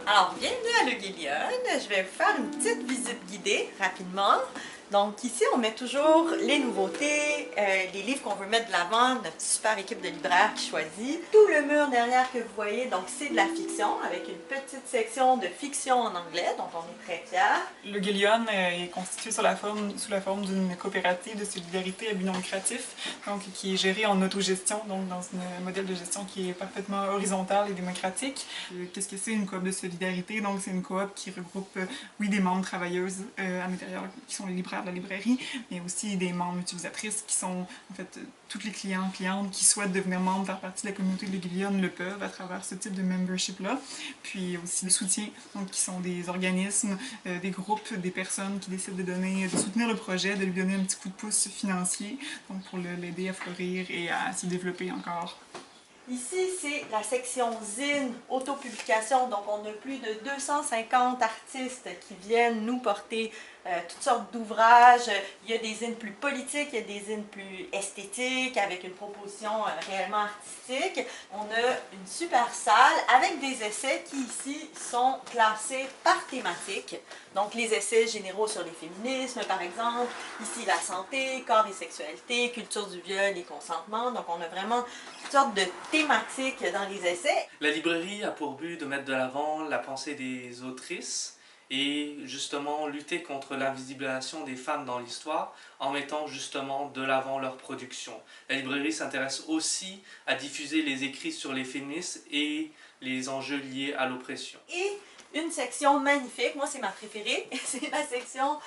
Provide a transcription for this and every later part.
Alors, bienvenue à Le Guélion. Je vais vous faire une petite visite guidée rapidement. Donc ici, on met toujours les nouveautés, les livres qu'on veut mettre de l'avant, notre super équipe de libraires qui choisit. Tout le mur derrière que vous voyez, donc c'est de la fiction, avec une petite section de fiction en anglais, dont on est très fiers. Le Guélion est constitué sous la forme d'une coopérative de solidarité à but non lucratif, donc qui est gérée en autogestion, donc dans un modèle de gestion qui est parfaitement horizontal et démocratique. Qu'est-ce que c'est une coop de solidarité? Donc c'est une coop qui regroupe, oui, des membres travailleuses à l'intérieur, qui sont les libraires de la librairie, mais aussi des membres utilisatrices qui sont en fait tous les clientes qui souhaitent devenir membres, faire partie de la communauté de Le Guélion le peuvent à travers ce type de membership-là. Puis aussi le soutien, donc qui sont des organismes, des groupes, des personnes qui décident de soutenir le projet, de lui donner un petit coup de pouce financier, donc pour l'aider à fleurir et à se développer encore. Ici, c'est la section zine, autopublication, donc on a plus de 250 artistes qui viennent nous porter toutes sortes d'ouvrages. Il y a des zines plus politiques, il y a des zines plus esthétiques, avec une proposition réellement artistique. On a une super salle avec des essais qui ici sont classés par thématique. Donc les essais généraux sur les féminismes par exemple, ici la santé, corps et sexualité, culture du viol et consentement. Donc on a vraiment toutes sortes de thématiques dans les essais. La librairie a pour but de mettre de l'avant la pensée des autrices et justement lutter contre l'invisibilisation des femmes dans l'histoire en mettant justement de l'avant leur production. La librairie s'intéresse aussi à diffuser les écrits sur les féministes et les enjeux liés à l'oppression. Et une section magnifique, moi c'est ma préférée, c'est la section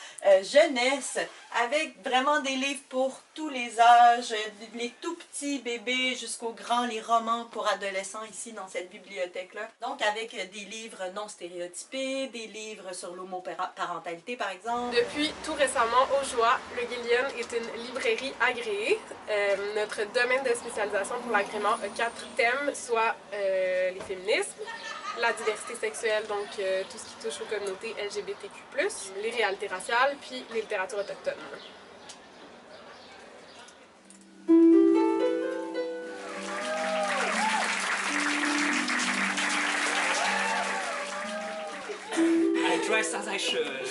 jeunesse, avec vraiment des livres pour tous les âges, les tout petits bébés jusqu'aux grands, les romans pour adolescents ici dans cette bibliothèque-là. Donc avec des livres non stéréotypés, des livres sur l'homoparentalité par exemple. Depuis tout récemment, au Joie, Le Guélion est une librairie agréée. Notre domaine de spécialisation pour l'agrément a 4 thèmes, soit les féminismes, la diversité sexuelle, donc tout ce qui touche aux communautés LGBTQ+, les réalités raciales, puis les littératures autochtones. I dress as I should.